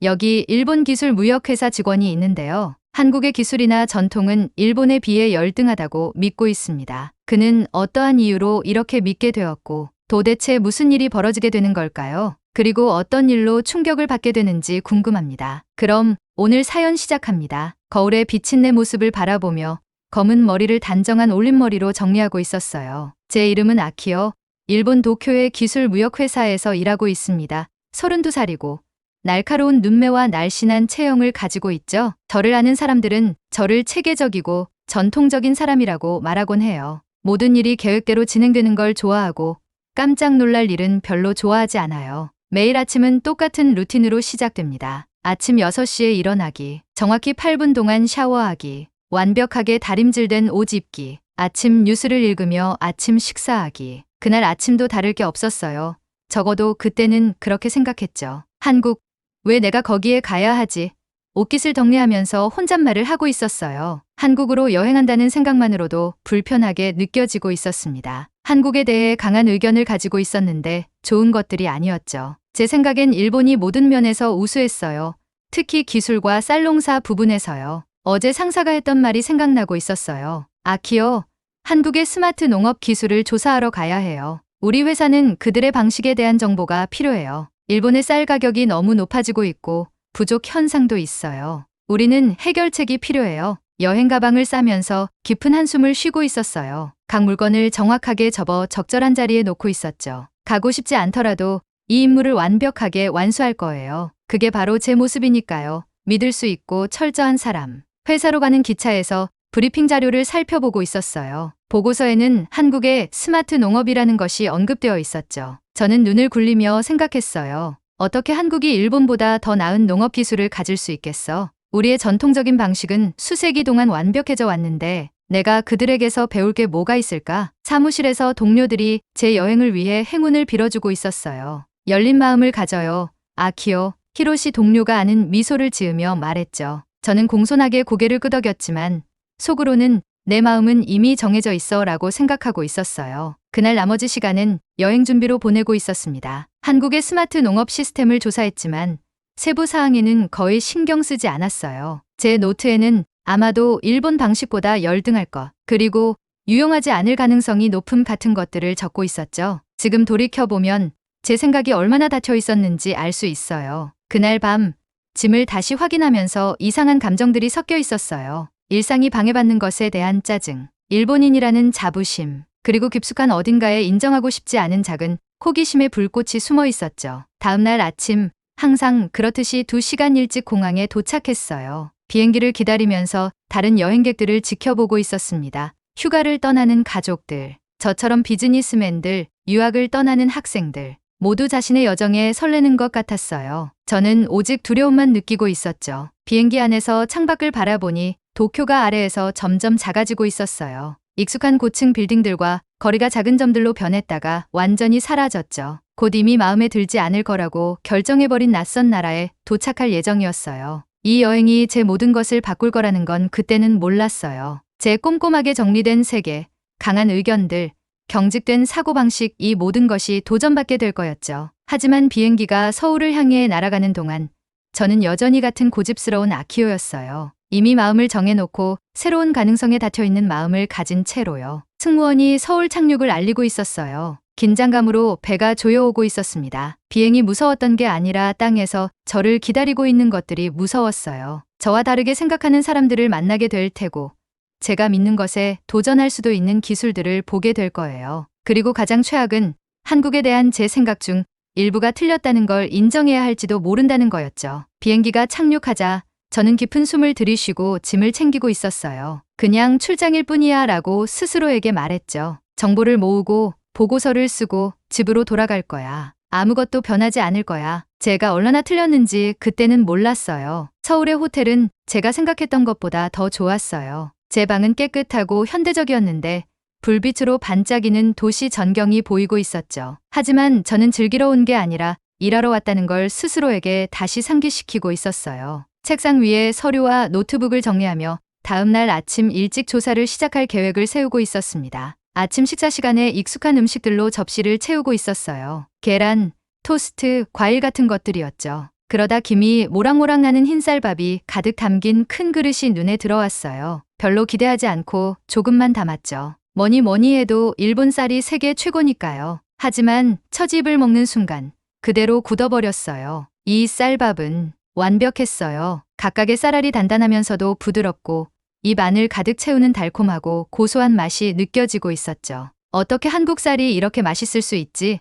여기 일본 기술 무역회사 직원이 있는데요. 한국의 기술이나 전통은 일본에 비해 열등하다고 믿고 있습니다. 그는 어떠한 이유로 이렇게 믿게 되었고 도대체 무슨 일이 벌어지게 되는 걸까요? 그리고 어떤 일로 충격을 받게 되는지 궁금합니다. 그럼 오늘 사연 시작합니다. 거울에 비친 내 모습을 바라보며 검은 머리를 단정한 올림머리로 정리하고 있었어요. 제 이름은 아키요. 일본 도쿄의 기술 무역회사에서 일하고 있습니다. 32살이고 날카로운 눈매와 날씬한 체형을 가지고 있죠. 저를 아는 사람들은 저를 체계적이고 전통적인 사람이라고 말하곤 해요. 모든 일이 계획대로 진행되는 걸 좋아하고 깜짝 놀랄 일은 별로 좋아하지 않아요. 매일 아침은 똑같은 루틴으로 시작됩니다. 아침 6시에 일어나기, 정확히 8분 동안 샤워하기, 완벽하게 다림질된 옷 입기, 아침 뉴스를 읽으며 아침 식사하기. 그날 아침도 다를 게 없었어요. 적어도 그때는 그렇게 생각했죠. 한국, 왜 내가 거기에 가야 하지? 옷깃을 정리하면서 혼잣말을 하고 있었어요. 한국으로 여행한다는 생각만으로도 불편하게 느껴지고 있었습니다. 한국에 대해 강한 의견을 가지고 있었는데 좋은 것들이 아니었죠. 제 생각엔 일본이 모든 면에서 우수했어요. 특히 기술과 쌀농사 부분에서요. 어제 상사가 했던 말이 생각나고 있었어요. 아키요, 한국의 스마트 농업 기술을 조사하러 가야 해요. 우리 회사는 그들의 방식에 대한 정보가 필요해요. 일본의 쌀 가격이 너무 높아지고 있고 부족 현상도 있어요. 우리는 해결책이 필요해요. 여행 가방을 싸면서 깊은 한숨을 쉬고 있었어요. 각 물건을 정확하게 접어 적절한 자리에 놓고 있었죠. 가고 싶지 않더라도 이 임무를 완벽하게 완수할 거예요. 그게 바로 제 모습이니까요. 믿을 수 있고 철저한 사람. 회사로 가는 기차에서 브리핑 자료를 살펴보고 있었어요. 보고서에는 한국의 스마트 농업이라는 것이 언급되어 있었죠. 저는 눈을 굴리며 생각했어요. 어떻게 한국이 일본보다 더 나은 농업 기술을 가질 수 있겠어? 우리의 전통적인 방식은 수세기 동안 완벽해져 왔는데 내가 그들에게서 배울 게 뭐가 있을까? 사무실에서 동료들이 제 여행을 위해 행운을 빌어주고 있었어요. 열린 마음을 가져요. 아키요. 히로시 동료가 아는 미소를 지으며 말했죠. 저는 공손하게 고개를 끄덕였지만 속으로는 내 마음은 이미 정해져 있어 라고 생각하고 있었어요. 그날 나머지 시간은 여행 준비로 보내고 있었습니다. 한국의 스마트 농업 시스템을 조사했지만 세부 사항에는 거의 신경 쓰지 않았어요. 제 노트에는 아마도 일본 방식보다 열등할 것, 그리고 유용하지 않을 가능성이 높음 같은 것들을 적고 있었죠. 지금 돌이켜보면 제 생각이 얼마나 닫혀 있었는지 알 수 있어요. 그날 밤 짐을 다시 확인하면서 이상한 감정들이 섞여 있었어요. 일상이 방해받는 것에 대한 짜증, 일본인이라는 자부심, 그리고 깊숙한 어딘가에 인정하고 싶지 않은 작은 호기심의 불꽃이 숨어 있었죠. 다음날 아침, 항상 그렇듯이 2시간 일찍 공항에 도착했어요. 비행기를 기다리면서 다른 여행객들을 지켜보고 있었습니다. 휴가를 떠나는 가족들, 저처럼 비즈니스맨들, 유학을 떠나는 학생들, 모두 자신의 여정에 설레는 것 같았어요. 저는 오직 두려움만 느끼고 있었죠. 비행기 안에서 창밖을 바라보니 도쿄가 아래에서 점점 작아지고 있었어요. 익숙한 고층 빌딩들과 거리가 작은 점들로 변했다가 완전히 사라졌죠. 곧 이미 마음에 들지 않을 거라고 결정해버린 낯선 나라에 도착할 예정이었어요. 이 여행이 제 모든 것을 바꿀 거라는 건 그때는 몰랐어요. 제 꼼꼼하게 정리된 세계, 강한 의견들, 경직된 사고방식, 이 모든 것이 도전받게 될 거였죠. 하지만 비행기가 서울을 향해 날아가는 동안 저는 여전히 같은 고집스러운 아키오였어요. 이미 마음을 정해놓고 새로운 가능성에 닫혀있는 마음을 가진 채로요. 승무원이 서울 착륙을 알리고 있었어요. 긴장감으로 배가 조여오고 있었습니다. 비행이 무서웠던 게 아니라 땅에서 저를 기다리고 있는 것들이 무서웠어요. 저와 다르게 생각하는 사람들을 만나게 될 테고 제가 믿는 것에 도전할 수도 있는 기술들을 보게 될 거예요. 그리고 가장 최악은 한국에 대한 제 생각 중 일부가 틀렸다는 걸 인정해야 할지도 모른다는 거였죠. 비행기가 착륙하자 저는 깊은 숨을 들이쉬고 짐을 챙기고 있었어요. 그냥 출장일 뿐이야 라고 스스로에게 말했죠. 정보를 모으고 보고서를 쓰고 집으로 돌아갈 거야. 아무것도 변하지 않을 거야. 제가 얼마나 틀렸는지 그때는 몰랐어요. 서울의 호텔은 제가 생각했던 것보다 더 좋았어요. 제 방은 깨끗하고 현대적이었는데 불빛으로 반짝이는 도시 전경이 보이고 있었죠. 하지만 저는 즐기러 온 게 아니라 일하러 왔다는 걸 스스로에게 다시 상기시키고 있었어요. 책상 위에 서류와 노트북을 정리하며 다음날 아침 일찍 조사를 시작할 계획을 세우고 있었습니다. 아침 식사 시간에 익숙한 음식들로 접시를 채우고 있었어요. 계란, 토스트, 과일 같은 것들이었죠. 그러다 김이 모락모락 나는 흰쌀밥이 가득 담긴 큰 그릇이 눈에 들어왔어요. 별로 기대하지 않고 조금만 담았죠. 뭐니 해도 일본 쌀이 세계 최고니까요. 하지만 첫 입을 먹는 순간 그대로 굳어버렸어요. 이 쌀밥은 완벽했어요. 각각의 쌀알이 단단하면서도 부드럽고 입 안을 가득 채우는 달콤하고 고소한 맛이 느껴지고 있었죠. 어떻게 한국 쌀이 이렇게 맛있을 수 있지?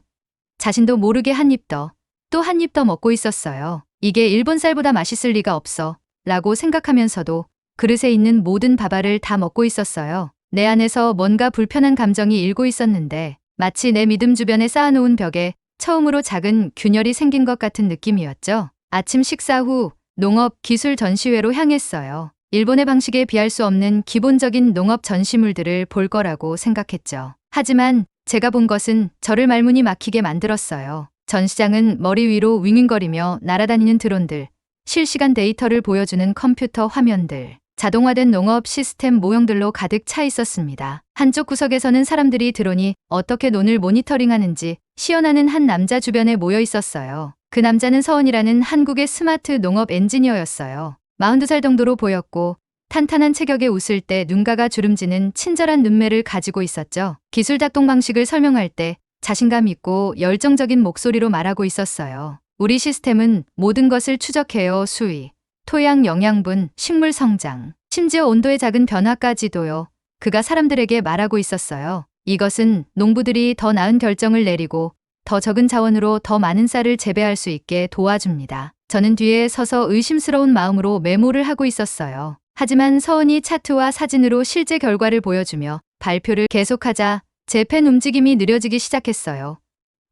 자신도 모르게 한 입 더, 또 한 입 더 먹고 있었어요. 이게 일본 쌀보다 맛있을 리가 없어 라고 생각하면서도 그릇에 있는 모든 밥알을 다 먹고 있었어요. 내 안에서 뭔가 불편한 감정이 일고 있었는데 마치 내 믿음 주변에 쌓아놓은 벽에 처음으로 작은 균열이 생긴 것 같은 느낌이었죠. 아침 식사 후 농업 기술 전시회로 향했어요. 일본의 방식에 비할 수 없는 기본적인 농업 전시물들을 볼 거라고 생각했죠. 하지만 제가 본 것은 저를 말문이 막히게 만들었어요. 전시장은 머리 위로 윙윙거리며 날아다니는 드론들, 실시간 데이터를 보여주는 컴퓨터 화면들, 자동화된 농업 시스템 모형들로 가득 차 있었습니다. 한쪽 구석에서는 사람들이 드론이 어떻게 논을 모니터링하는지 시연하는 한 남자 주변에 모여 있었어요. 그 남자는 서원이라는 한국의 스마트 농업 엔지니어였어요. 42살 정도로 보였고 탄탄한 체격에 웃을 때 눈가가 주름지는 친절한 눈매를 가지고 있었죠. 기술 작동 방식을 설명할 때 자신감 있고 열정적인 목소리로 말하고 있었어요. 우리 시스템은 모든 것을 추적해요. 수위, 토양 영양분, 식물 성장, 심지어 온도의 작은 변화까지도요. 그가 사람들에게 말하고 있었어요. 이것은 농부들이 더 나은 결정을 내리고 더 적은 자원으로 더 많은 쌀을 재배할 수 있게 도와줍니다. 저는 뒤에 서서 의심스러운 마음으로 메모를 하고 있었어요. 하지만 서은이 차트와 사진으로 실제 결과를 보여주며 발표를 계속하자 제 펜 움직임이 느려지기 시작했어요.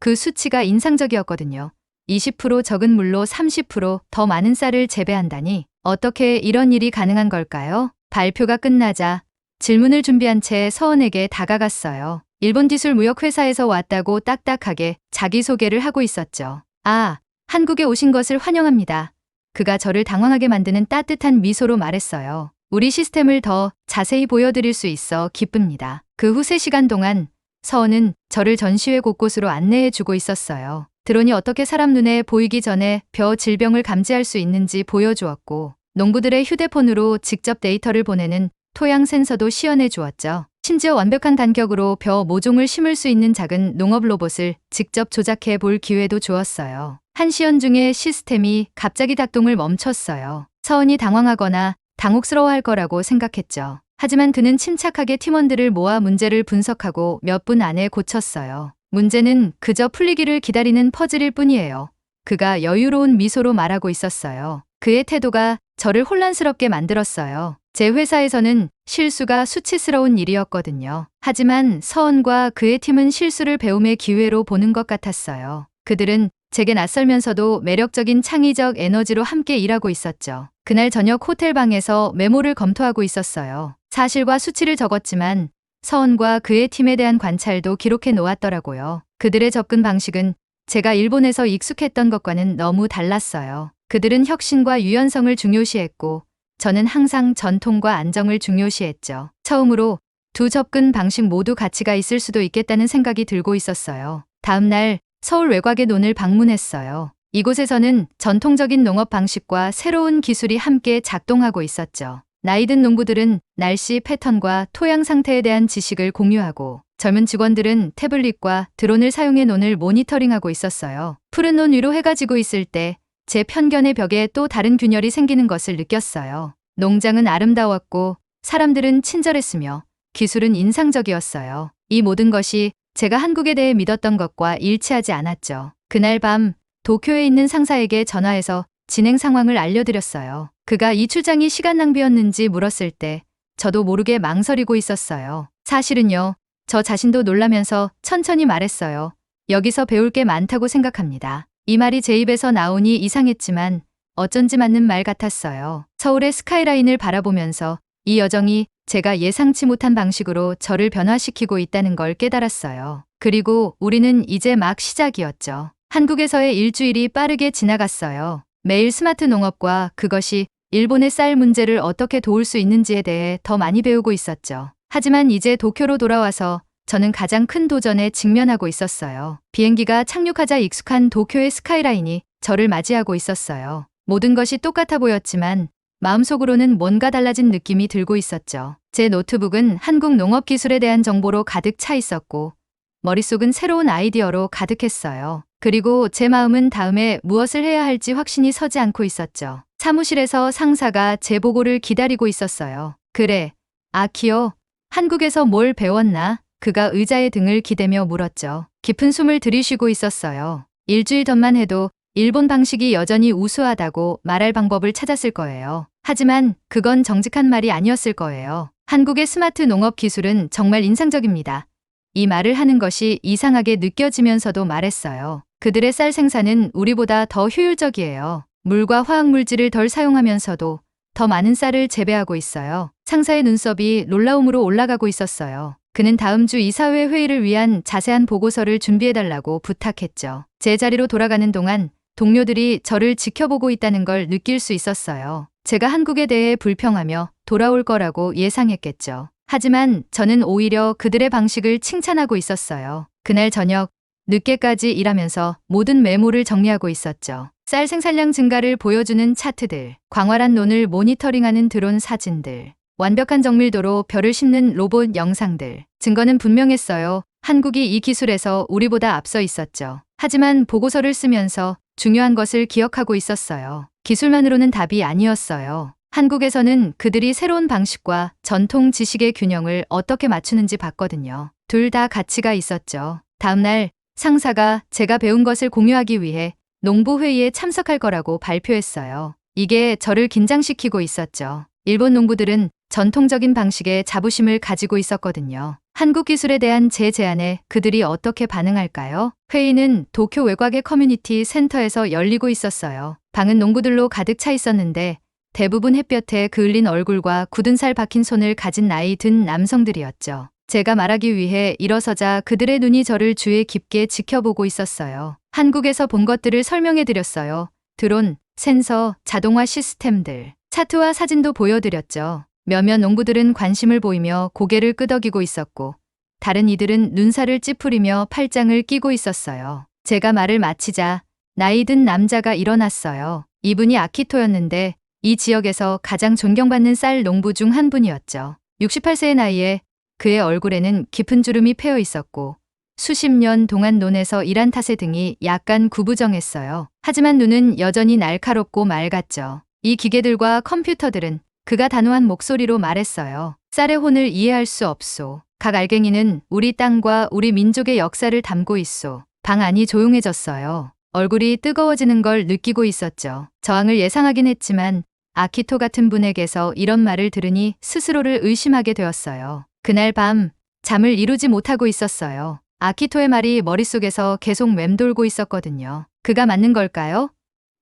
그 수치가 인상적이었거든요. 20% 적은 물로 30%더 많은 쌀을 재배한다니 어떻게 이런 일이 가능한 걸까요? 발표가 끝나자 질문을 준비한 채 서은에게 다가갔어요. 일본 기술무역회사에서 왔다고 딱딱하게 자기소개를 하고 있었죠. 아, 한국에 오신 것을 환영합니다. 그가 저를 당황하게 만드는 따뜻한 미소로 말했어요. 우리 시스템을 더 자세히 보여드릴 수 있어 기쁩니다. 그 후 3시간 동안 서은은 저를 전시회 곳곳으로 안내해주고 있었어요. 드론이 어떻게 사람 눈에 보이기 전에 벼 질병을 감지할 수 있는지 보여주었고 농부들의 휴대폰으로 직접 데이터를 보내는 토양 센서도 시연해 주었죠. 심지어 완벽한 간격으로 벼 모종을 심을 수 있는 작은 농업 로봇을 직접 조작해 볼 기회도 주었어요. 한 시연 중에 시스템이 갑자기 작동을 멈췄어요. 서은이 당황하거나 당혹스러워할 거라고 생각했죠. 하지만 그는 침착하게 팀원들을 모아 문제를 분석하고 몇 분 안에 고쳤어요. 문제는 그저 풀리기를 기다리는 퍼즐일 뿐이에요. 그가 여유로운 미소로 말하고 있었어요. 그의 태도가 저를 혼란스럽게 만들었어요. 제 회사에서는 실수가 수치스러운 일이었거든요. 하지만 서은과 그의 팀은 실수를 배움의 기회로 보는 것 같았어요. 그들은 제게 낯설면서도 매력적인 창의적 에너지로 함께 일하고 있었죠. 그날 저녁 호텔 방에서 메모를 검토하고 있었어요. 사실과 수치를 적었지만 서은과 그의 팀에 대한 관찰도 기록해 놓았더라고요. 그들의 접근 방식은 제가 일본에서 익숙했던 것과는 너무 달랐어요. 그들은 혁신과 유연성을 중요시했고 저는 항상 전통과 안정을 중요시했죠. 처음으로 두 접근 방식 모두 가치가 있을 수도 있겠다는 생각이 들고 있었어요. 다음 날 서울 외곽의 논을 방문했어요. 이곳에서는 전통적인 농업 방식과 새로운 기술이 함께 작동하고 있었죠. 나이 든 농부들은 날씨 패턴과 토양 상태에 대한 지식을 공유하고 젊은 직원들은 태블릿과 드론을 사용해 논을 모니터링하고 있었어요. 푸른 논 위로 해가 지고 있을 때 제 편견의 벽에 또 다른 균열이 생기는 것을 느꼈어요. 농장은 아름다웠고 사람들은 친절했으며 기술은 인상적이었어요. 이 모든 것이 제가 한국에 대해 믿었던 것과 일치하지 않았죠. 그날 밤 도쿄에 있는 상사에게 전화해서 진행 상황을 알려드렸어요. 그가 이 출장이 시간 낭비였는지 물었을 때 저도 모르게 망설이고 있었어요. 사실은요, 저 자신도 놀라면서 천천히 말했어요. 여기서 배울 게 많다고 생각합니다. 이 말이 제 입에서 나오니 이상했지만 어쩐지 맞는 말 같았어요. 서울의 스카이라인을 바라보면서 이 여정이 제가 예상치 못한 방식으로 저를 변화시키고 있다는 걸 깨달았어요. 그리고 우리는 이제 막 시작이었죠. 한국에서의 일주일이 빠르게 지나갔어요. 매일 스마트 농업과 그것이 일본의 쌀 문제를 어떻게 도울 수 있는지에 대해 더 많이 배우고 있었죠. 하지만 이제 도쿄로 돌아와서 저는 가장 큰 도전에 직면하고 있었어요. 비행기가 착륙하자 익숙한 도쿄의 스카이라인이 저를 맞이하고 있었어요. 모든 것이 똑같아 보였지만 마음속으로는 뭔가 달라진 느낌이 들고 있었죠. 제 노트북은 한국 농업 기술에 대한 정보로 가득 차 있었고 머릿속은 새로운 아이디어로 가득했어요. 그리고 제 마음은 다음에 무엇을 해야 할지 확신이 서지 않고 있었죠. 사무실에서 상사가 제 보고를 기다리고 있었어요. 그래, 아키요. 한국에서 뭘 배웠나? 그가 의자의 등을 기대며 물었죠. 깊은 숨을 들이쉬고 있었어요. 일주일 전만 해도 일본 방식이 여전히 우수하다고 말할 방법을 찾았을 거예요. 하지만 그건 정직한 말이 아니었을 거예요. 한국의 스마트 농업 기술은 정말 인상적입니다. 이 말을 하는 것이 이상하게 느껴지면서도 말했어요. 그들의 쌀 생산은 우리보다 더 효율적이에요. 물과 화학물질을 덜 사용하면서도 더 많은 쌀을 재배하고 있어요. 상사의 눈썹이 놀라움으로 올라가고 있었어요. 그는 다음 주 이사회 회의를 위한 자세한 보고서를 준비해달라고 부탁했죠. 제 자리로 돌아가는 동안 동료들이 저를 지켜보고 있다는 걸 느낄 수 있었어요. 제가 한국에 대해 불평하며 돌아올 거라고 예상했겠죠. 하지만 저는 오히려 그들의 방식을 칭찬하고 있었어요. 그날 저녁 늦게까지 일하면서 모든 메모를 정리하고 있었죠. 쌀 생산량 증가를 보여주는 차트들, 광활한 논을 모니터링하는 드론 사진들, 완벽한 정밀도로 벼를 심는 로봇 영상들. 증거는 분명했어요. 한국이 이 기술에서 우리보다 앞서 있었죠. 하지만 보고서를 쓰면서 중요한 것을 기억하고 있었어요. 기술만으로는 답이 아니었어요. 한국에서는 그들이 새로운 방식과 전통 지식의 균형을 어떻게 맞추는지 봤거든요. 둘 다 가치가 있었죠. 다음날 상사가 제가 배운 것을 공유하기 위해 농부회의에 참석할 거라고 발표했어요. 이게 저를 긴장시키고 있었죠. 일본 농부들은 전통적인 방식에 자부심을 가지고 있었거든요. 한국 기술에 대한 제 제안에 그들이 어떻게 반응할까요? 회의는 도쿄 외곽의 커뮤니티 센터에서 열리고 있었어요. 방은 농부들로 가득 차 있었는데 대부분 햇볕에 그을린 얼굴과 굳은 살 박힌 손을 가진 나이 든 남성들이었죠. 제가 말하기 위해 일어서자 그들의 눈이 저를 주의 깊게 지켜보고 있었어요. 한국에서 본 것들을 설명해 드렸어요. 드론, 센서, 자동화 시스템들, 차트와 사진도 보여드렸죠. 몇몇 농부들은 관심을 보이며 고개를 끄덕이고 있었고 다른 이들은 눈살을 찌푸리며 팔짱을 끼고 있었어요. 제가 말을 마치자 나이 든 남자가 일어났어요. 이분이 아키토였는데 이 지역에서 가장 존경받는 쌀 농부 중 한 분이었죠. 68세의 나이에 그의 얼굴에는 깊은 주름이 패여 있었고 수십 년 동안 논에서 일한 탓에 등이 약간 구부정했어요. 하지만 눈은 여전히 날카롭고 맑았죠. 이 기계들과 컴퓨터들은 그가 단호한 목소리로 말했어요. 쌀의 혼을 이해할 수 없소. 각 알갱이는 우리 땅과 우리 민족의 역사를 담고 있소. 방 안이 조용해졌어요. 얼굴이 뜨거워지는 걸 느끼고 있었죠. 저항을 예상하긴 했지만 아키토 같은 분에게서 이런 말을 들으니 스스로를 의심하게 되었어요. 그날 밤 잠을 이루지 못하고 있었어요. 아키토의 말이 머릿속에서 계속 맴돌고 있었거든요. 그가 맞는 걸까요?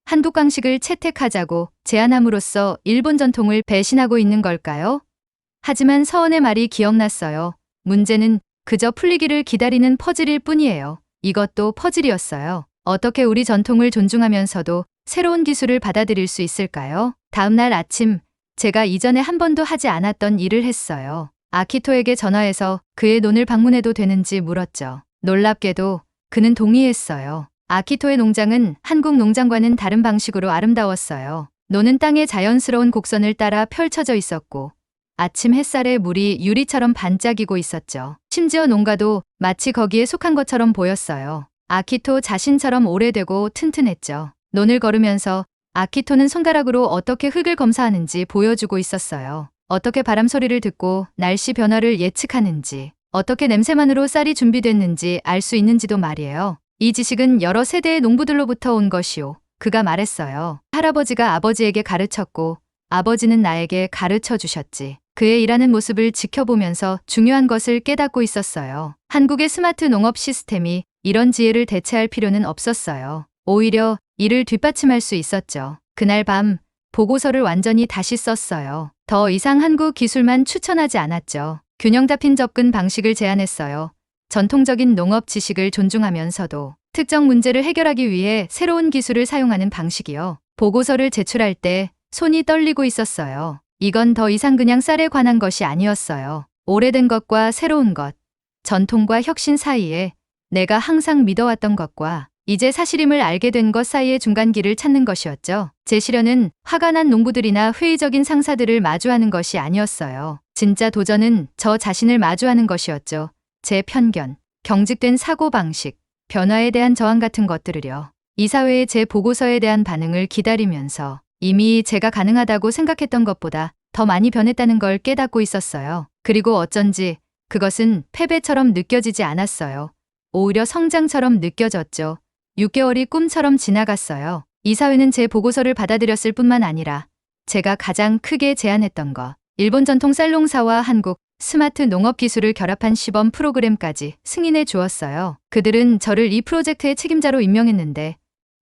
한국 방식을 채택하자고 제안함으로써 일본 전통을 배신하고 있는 걸까요? 하지만 서원의 말이 기억났어요. 문제는 그저 풀리기를 기다리는 퍼즐일 뿐이에요. 이것도 퍼즐이었어요. 어떻게 우리 전통을 존중하면서도 새로운 기술을 받아들일 수 있을까요? 다음 날 아침, 제가 이전에 한 번도 하지 않았던 일을 했어요. 아키토에게 전화해서 그의 논을 방문해도 되는지 물었죠. 놀랍게도 그는 동의했어요. 아키토의 농장은 한국 농장과는 다른 방식으로 아름다웠어요. 논은 땅의 자연스러운 곡선을 따라 펼쳐져 있었고 아침 햇살에 물이 유리처럼 반짝이고 있었죠. 심지어 농가도 마치 거기에 속한 것처럼 보였어요. 아키토 자신처럼 오래되고 튼튼했죠. 논을 걸으면서 아키토는 손가락으로 어떻게 흙을 검사하는지 보여주고 있었어요. 어떻게 바람 소리를 듣고 날씨 변화를 예측하는지, 어떻게 냄새만으로 쌀이 준비됐는지 알 수 있는지도 말이에요. 이 지식은 여러 세대의 농부들로부터 온 것이오. 그가 말했어요. 할아버지가 아버지에게 가르쳤고 아버지는 나에게 가르쳐 주셨지. 그의 일하는 모습을 지켜보면서 중요한 것을 깨닫고 있었어요. 한국의 스마트 농업 시스템이 이런 지혜를 대체할 필요는 없었어요. 오히려 이를 뒷받침할 수 있었죠. 그날 밤 보고서를 완전히 다시 썼어요. 더 이상 한국 기술만 추천하지 않았죠. 균형 잡힌 접근 방식을 제안했어요. 전통적인 농업 지식을 존중하면서도 특정 문제를 해결하기 위해 새로운 기술을 사용하는 방식이요. 보고서를 제출할 때 손이 떨리고 있었어요. 이건 더 이상 그냥 쌀에 관한 것이 아니었어요. 오래된 것과 새로운 것, 전통과 혁신 사이에 내가 항상 믿어왔던 것과 이제 사실임을 알게 된 것 사이의 중간길을 찾는 것이었죠. 제 시련은 화가 난 농부들이나 회의적인 상사들을 마주하는 것이 아니었어요. 진짜 도전은 저 자신을 마주하는 것이었죠. 제 편견, 경직된 사고방식, 변화에 대한 저항 같은 것들을요. 이사회의 제 보고서에 대한 반응을 기다리면서 이미 제가 가능하다고 생각했던 것보다 더 많이 변했다는 걸 깨닫고 있었어요. 그리고 어쩐지 그것은 패배처럼 느껴지지 않았어요. 오히려 성장처럼 느껴졌죠. 6개월이 꿈처럼 지나갔어요. 이사회는 제 보고서를 받아들였을 뿐만 아니라 제가 가장 크게 제안했던 것, 일본 전통 쌀농사와 한국 스마트 농업 기술을 결합한 시범 프로그램까지 승인해 주었어요. 그들은 저를 이 프로젝트의 책임자로 임명했는데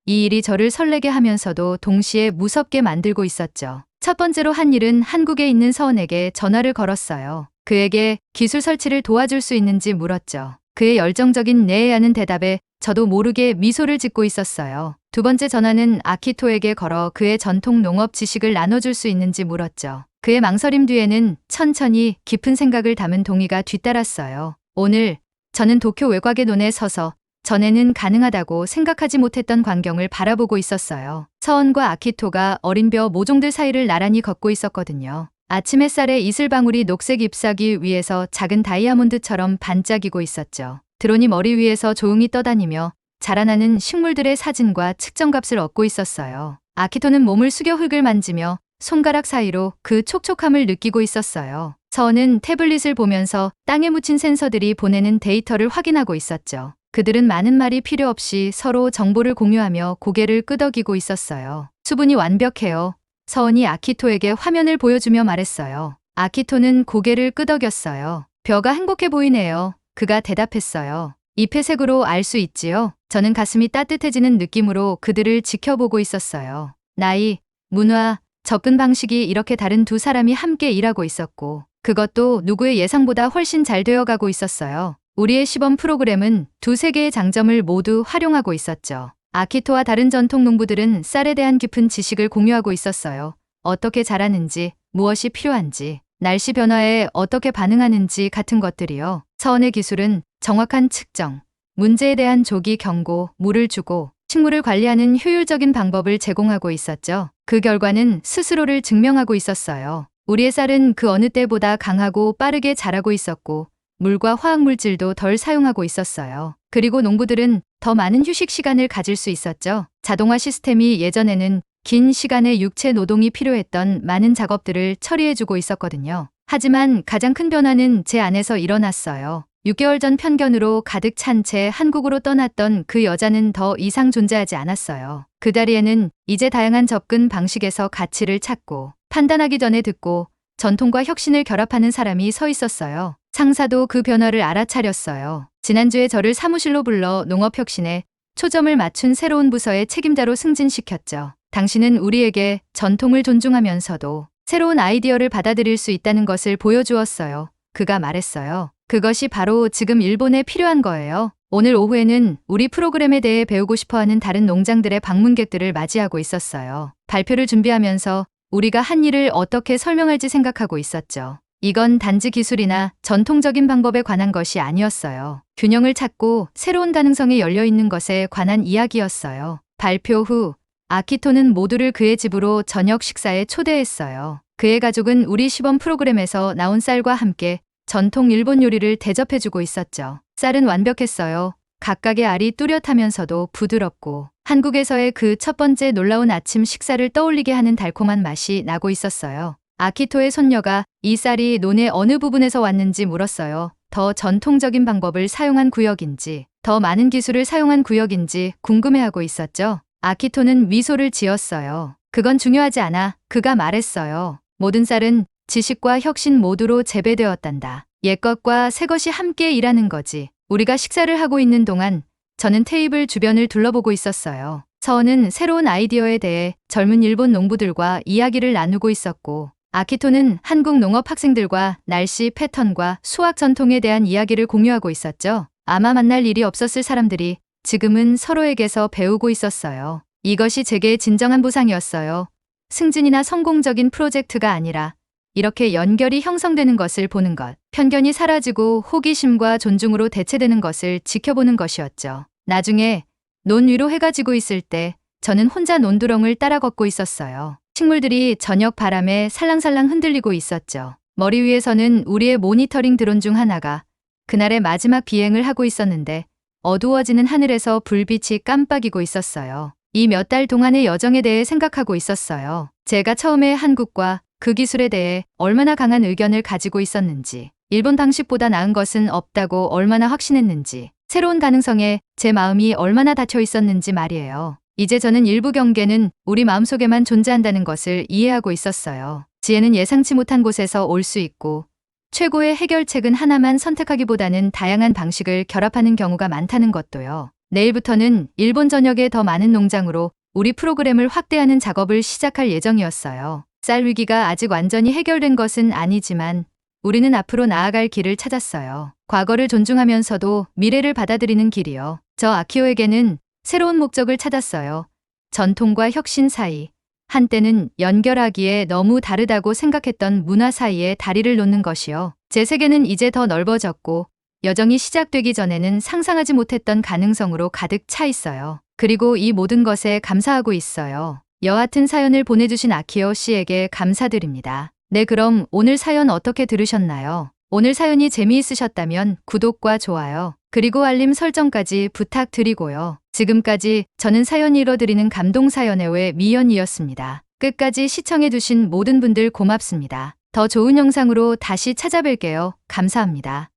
이 일이 저를 설레게 하면서도 동시에 무섭게 만들고 있었죠. 첫 번째로 한 일은 한국에 있는 서원에게 전화를 걸었어요. 그에게 기술 설치를 도와줄 수 있는지 물었죠. 그의 열정적인 네 하는 대답에 저도 모르게 미소를 짓고 있었어요. 두 번째 전화는 아키토에게 걸어 그의 전통 농업 지식을 나눠줄 수 있는지 물었죠. 그의 망설임 뒤에는 천천히 깊은 생각을 담은 동의가 뒤따랐어요. 오늘 저는 도쿄 외곽의 논에 서서 전에는 가능하다고 생각하지 못했던 광경을 바라보고 있었어요. 서원과 아키토가 어린벼 모종들 사이를 나란히 걷고 있었거든요. 아침 햇살에 이슬방울이 녹색 잎사귀 위에서 작은 다이아몬드처럼 반짝이고 있었죠. 드론이 머리 위에서 조용히 떠다니며 자라나는 식물들의 사진과 측정값을 얻고 있었어요. 아키토는 몸을 숙여 흙을 만지며 손가락 사이로 그 촉촉함을 느끼고 있었어요. 서원은 태블릿을 보면서 땅에 묻힌 센서들이 보내는 데이터를 확인하고 있었죠. 그들은 많은 말이 필요 없이 서로 정보를 공유하며 고개를 끄덕이고 있었어요. 수분이 완벽해요. 서원이 아키토에게 화면을 보여주며 말했어요. 아키토는 고개를 끄덕였어요. 벼가 행복해 보이네요. 그가 대답했어요. 잎의 색으로 알 수 있지요? 저는 가슴이 따뜻해지는 느낌으로 그들을 지켜보고 있었어요. 나이, 문화, 접근 방식이 이렇게 다른 두 사람이 함께 일하고 있었고 그것도 누구의 예상보다 훨씬 잘 되어가고 있었어요. 우리의 시범 프로그램은 두세 개의 장점을 모두 활용하고 있었죠. 아키토와 다른 전통 농부들은 쌀에 대한 깊은 지식을 공유하고 있었어요. 어떻게 자라는지, 무엇이 필요한지, 날씨 변화에 어떻게 반응하는지 같은 것들이요. 서원의 기술은 정확한 측정, 문제에 대한 조기 경고, 물을 주고 식물을 관리하는 효율적인 방법을 제공하고 있었죠. 그 결과는 스스로를 증명하고 있었어요. 우리의 쌀은 그 어느 때보다 강하고 빠르게 자라고 있었고 물과 화학물질도 덜 사용하고 있었어요. 그리고 농부들은 더 많은 휴식 시간을 가질 수 있었죠. 자동화 시스템이 예전에는 긴 시간의 육체 노동이 필요했던 많은 작업들을 처리해주고 있었거든요. 하지만 가장 큰 변화는 제 안에서 일어났어요. 6개월 전 편견으로 가득 찬 채 한국으로 떠났던 그 여자는 더 이상 존재하지 않았어요. 그 다리에는 이제 다양한 접근 방식에서 가치를 찾고 판단하기 전에 듣고 전통과 혁신을 결합하는 사람이 서 있었어요. 상사도 그 변화를 알아차렸어요. 지난주에 저를 사무실로 불러 농업혁신에 초점을 맞춘 새로운 부서의 책임자로 승진시켰죠. 당신은 우리에게 전통을 존중하면서도 새로운 아이디어를 받아들일 수 있다는 것을 보여주었어요. 그가 말했어요. 그것이 바로 지금 일본에 필요한 거예요. 오늘 오후에는 우리 프로그램에 대해 배우고 싶어하는 다른 농장들의 방문객들을 맞이하고 있었어요. 발표를 준비하면서 우리가 한 일을 어떻게 설명할지 생각하고 있었죠. 이건 단지 기술이나 전통적인 방법에 관한 것이 아니었어요. 균형을 찾고 새로운 가능성에 열려 있는 것에 관한 이야기였어요. 발표 후 아키토는 모두를 그의 집으로 저녁 식사에 초대했어요. 그의 가족은 우리 시범 프로그램에서 나온 쌀과 함께 전통 일본 요리를 대접해주고 있었죠. 쌀은 완벽했어요. 각각의 알이 뚜렷하면서도 부드럽고 한국에서의 그 첫 번째 놀라운 아침 식사를 떠올리게 하는 달콤한 맛이 나고 있었어요. 아키토의 손녀가 이 쌀이 논의 어느 부분에서 왔는지 물었어요. 더 전통적인 방법을 사용한 구역인지, 더 많은 기술을 사용한 구역인지 궁금해하고 있었죠. 아키토는 미소를 지었어요. 그건 중요하지 않아. 그가 말했어요. 모든 쌀은 지식과 혁신 모두로 재배되었단다. 옛것과 새것이 함께 일하는 거지. 우리가 식사를 하고 있는 동안 저는 테이블 주변을 둘러보고 있었어요. 서원은 새로운 아이디어에 대해 젊은 일본 농부들과 이야기를 나누고 있었고 아키토는 한국 농업 학생들과 날씨 패턴과 수학 전통에 대한 이야기를 공유하고 있었죠. 아마 만날 일이 없었을 사람들이 지금은 서로에게서 배우고 있었어요. 이것이 제게 진정한 보상이었어요. 승진이나 성공적인 프로젝트가 아니라 이렇게 연결이 형성되는 것을 보는 것, 편견이 사라지고 호기심과 존중으로 대체되는 것을 지켜보는 것이었죠. 나중에 논 위로 해가 지고 있을 때 저는 혼자 논두렁을 따라 걷고 있었어요. 식물들이 저녁 바람에 살랑살랑 흔들리고 있었죠. 머리 위에서는 우리의 모니터링 드론 중 하나가 그날의 마지막 비행을 하고 있었는데 어두워지는 하늘에서 불빛이 깜빡이고 있었어요. 이 몇 달 동안의 여정에 대해 생각하고 있었어요. 제가 처음에 한국과 그 기술에 대해 얼마나 강한 의견을 가지고 있었는지, 일본 방식보다 나은 것은 없다고 얼마나 확신했는지, 새로운 가능성에 제 마음이 얼마나 닫혀 있었는지 말이에요. 이제 저는 일부 경계는 우리 마음속에만 존재한다는 것을 이해하고 있었어요. 지혜는 예상치 못한 곳에서 올 수 있고 최고의 해결책은 하나만 선택하기보다는 다양한 방식을 결합하는 경우가 많다는 것도요. 내일부터는 일본 전역의 더 많은 농장으로 우리 프로그램을 확대하는 작업을 시작할 예정이었어요. 쌀 위기가 아직 완전히 해결된 것은 아니지만 우리는 앞으로 나아갈 길을 찾았어요. 과거를 존중하면서도 미래를 받아들이는 길이요. 저 아키오에게는 새로운 목적을 찾았어요. 전통과 혁신 사이, 한때는 연결하기에 너무 다르다고 생각했던 문화 사이에 다리를 놓는 것이요. 제 세계는 이제 더 넓어졌고 여정이 시작되기 전에는 상상하지 못했던 가능성으로 가득 차 있어요. 그리고 이 모든 것에 감사하고 있어요. 여하튼 사연을 보내주신 아키오 씨에게 감사드립니다. 네, 그럼 오늘 사연 어떻게 들으셨나요? 오늘 사연이 재미있으셨다면 구독과 좋아요, 그리고 알림 설정까지 부탁드리고요. 지금까지 저는 사연 읽어드리는 감동사연의 외 미연이었습니다. 끝까지 시청해주신 모든 분들 고맙습니다. 더 좋은 영상으로 다시 찾아뵐게요. 감사합니다.